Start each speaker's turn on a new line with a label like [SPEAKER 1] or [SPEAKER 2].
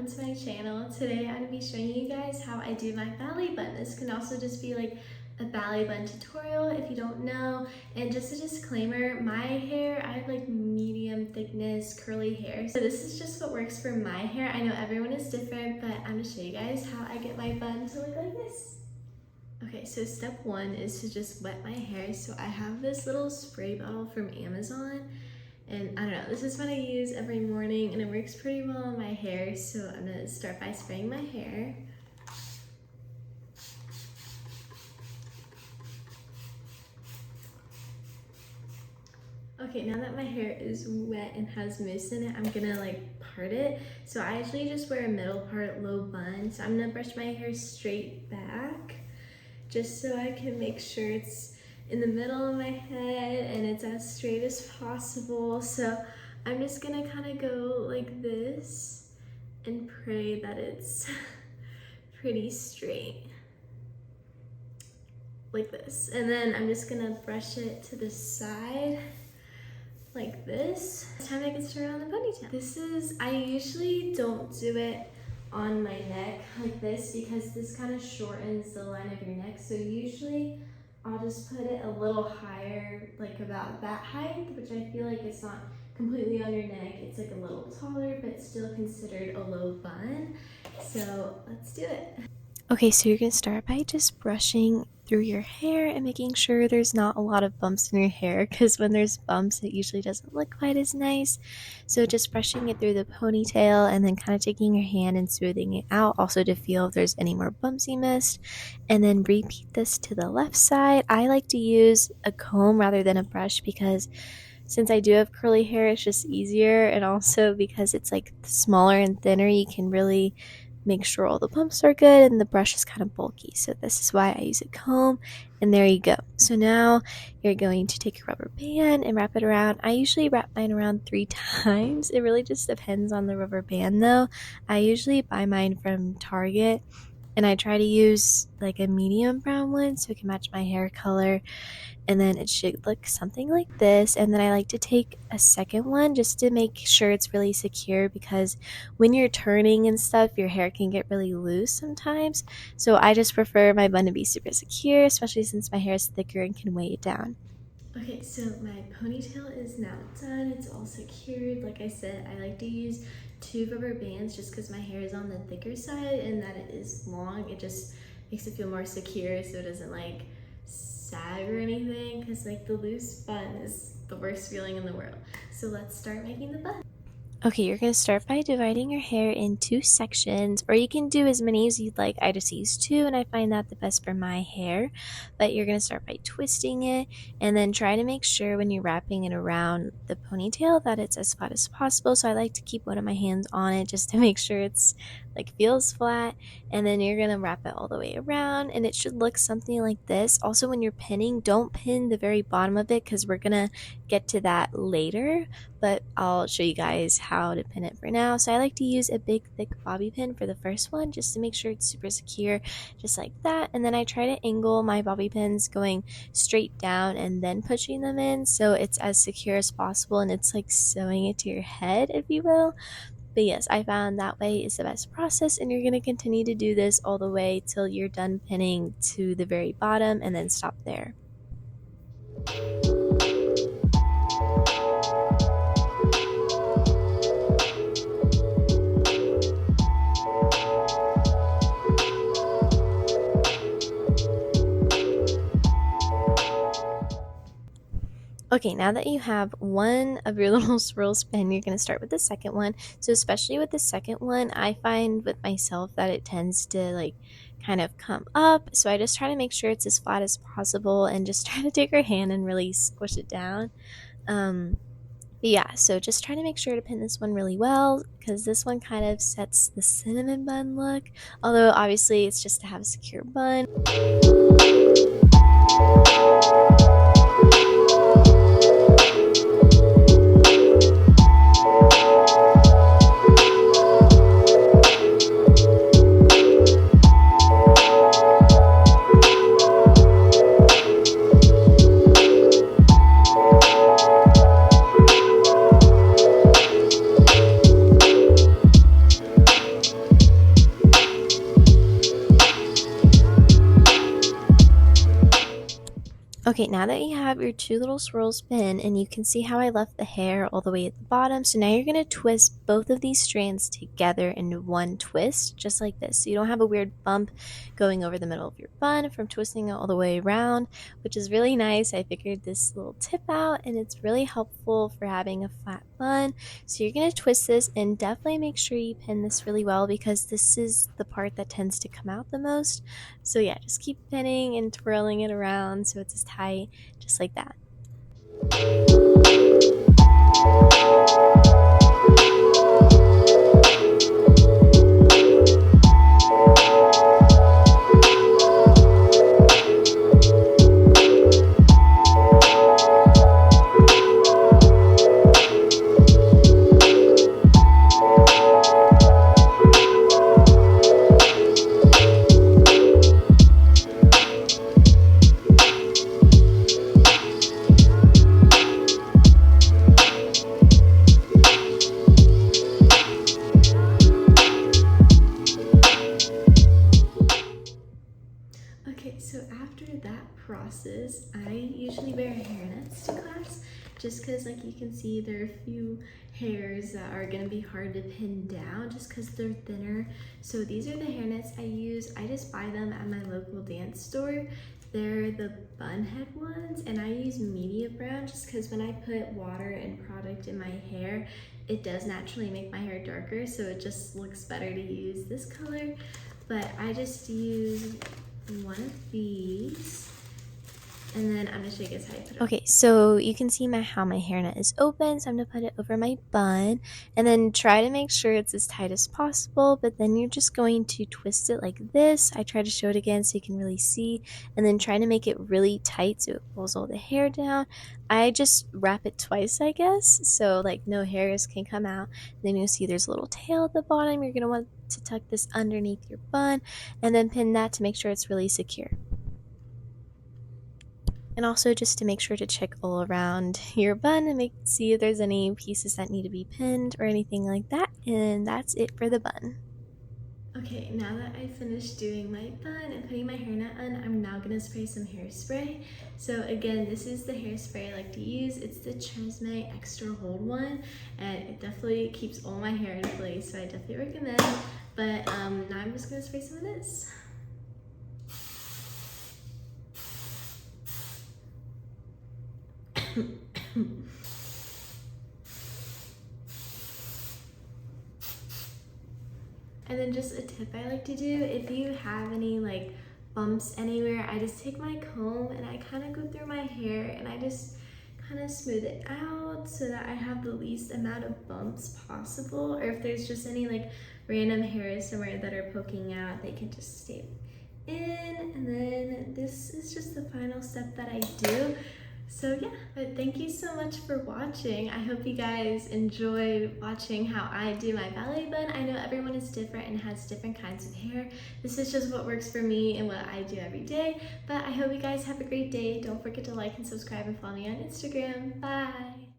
[SPEAKER 1] welcome to my channel. Today I'm going to be showing you guys how I do my ballet bun. This can also just be like a ballet bun tutorial if you don't know. And just a disclaimer, my hair, I have like medium thickness curly hair, so this is just what works for my hair. I know everyone is different, but I'm going to show you guys how I get my bun to look like this. Okay, so step one is to just wet my hair. So I have this little spray bottle from Amazon. And I don't know, this is what I use every morning and it works pretty well on my hair. So I'm gonna start by spraying my hair. Okay, now that my hair is wet and has mousse in it, I'm gonna like part it. So I actually just wear a middle part low bun. So I'm gonna brush my hair straight back just so I can make sure it's in the middle of my head and it's as straight as possible. So I'm just gonna kind of go like this and pray that it's pretty straight like this. And then I'm just gonna brush it to the side like this. It's time I get started on the ponytail. I usually don't do it on my neck like this because this kind of shortens the line of your neck. So usually I'll just put it a little higher, like about that height, which I feel like it's not completely on your neck. It's like a little taller, but still considered a low bun. So let's do it. Okay, so you're gonna start by just brushing through your hair and making sure there's not a lot of bumps in your hair, because when there's bumps, it usually doesn't look quite as nice. So just brushing it through the ponytail and then kind of taking your hand and smoothing it out, also to feel if there's any more bumps you missed. And then repeat this to the left side. I like to use a comb rather than a brush because since I do have curly hair, it's just easier, and also because it's like smaller and thinner, you can really make sure all the bumps are good, and the brush is kind of bulky. So this is why I use a comb, and there you go. So now you're going to take a rubber band and wrap it around. I usually wrap mine around 3 times. It really just depends on the rubber band though. I usually buy mine from Target, and I try to use like a medium brown one so it can match my hair color. And then it should look something like this. And then I like to take a second one just to make sure it's really secure, because when you're turning and stuff, your hair can get really loose sometimes. So I just prefer my bun to be super secure, especially since my hair is thicker and can weigh it down. Okay, so my ponytail is now done. It's all secured. Like I said, I like to use 2 rubber bands just because my hair is on the thicker side and that it is long. It just makes it feel more secure so it doesn't like sag or anything, because like the loose bun is the worst feeling in the world. So let's start making the bun. Okay, you're going to start by dividing your hair in 2 sections, or you can do as many as you'd like. I just use 2 and I find that the best for my hair. But you're going to start by twisting it and then try to make sure when you're wrapping it around the ponytail that it's as flat as possible. So I like to keep one of my hands on it just to make sure it's like feels flat, and then you're gonna wrap it all the way around and it should look something like this. Also, when you're pinning, don't pin the very bottom of it because we're gonna get to that later, but I'll show you guys how to pin it for now. So I like to use a big thick bobby pin for the first one just to make sure it's super secure, just like that. And then I try to angle my bobby pins going straight down and then pushing them in so it's as secure as possible, and it's like sewing it to your head, if you will. But yes, I found that way is the best process, and you're going to continue to do this all the way till you're done pinning to the very bottom and then stop there. Okay, now that you have one of your little swirl spin, you're going to start with the second one. So especially with the second one, I find with myself that it tends to like kind of come up. So I just try to make sure it's as flat as possible and just try to take your hand and really squish it down. But yeah, so just try to make sure to pin this one really well, because this one kind of sets the cinnamon bun look. Although obviously it's just to have a secure bun.
[SPEAKER 2] Okay, now that you have your two little swirls pinned, and you can see how I left the hair all the way at the bottom, so now you're going to twist both of these strands together in one twist, just like this. So you don't have a weird bump going over the middle of your bun from twisting it all the way around, which is really nice. I figured this little tip out, and it's really helpful for having a flat bun. So you're going to twist this, and definitely make sure you pin this really well because this is the part that tends to come out the most. So yeah, just keep pinning and twirling it around so it's as tight, just like that.
[SPEAKER 1] Okay, so after that process, I usually wear hairnets to class just because, like you can see, there are a few hairs that are going to be hard to pin down just because they're thinner. So these are the hairnets I use. I just buy them at my local dance store. They're the bun head ones, and I use medium brown just because when I put water and product in my hair, it does naturally make my hair darker, so it just looks better to use this color. But I just use one of these, and then I'm gonna show you guys how you put it.
[SPEAKER 2] Okay, so you can see how my hairnet is open, so I'm gonna put it over my bun, and then try to make sure it's as tight as possible, but then you're just going to twist it like this. I try to show it again so you can really see, and then try to make it really tight so it pulls all the hair down. I just wrap it twice, I guess, so like no hairs can come out. Then you'll see there's a little tail at the bottom. You're gonna want to tuck this underneath your bun, and then pin that to make sure it's really secure. And also just to make sure to check all around your bun and see if there's any pieces that need to be pinned or anything like that. And that's it for the bun.
[SPEAKER 1] Okay, now that I finished doing my bun and putting my hairnet on, I'm now gonna spray some hairspray. So again, this is the hairspray I like to use. It's the Tresemme Extra Hold one, and it definitely keeps all my hair in place, so I definitely recommend. But now I'm just gonna spray some of this. And then just a tip I like to do, if you have any like bumps anywhere, I just take my comb and I kind of go through my hair and I just kind of smooth it out so that I have the least amount of bumps possible. Or if there's just any like random hairs somewhere that are poking out, they can just stay in. And then this is just the final step that I do. So yeah, but thank you so much for watching. I hope you guys enjoy watching how I do my ballet bun. I know everyone is different and has different kinds of hair. This is just what works for me and what I do every day. But I hope you guys have a great day. Don't forget to like and subscribe and follow me on Instagram. Bye!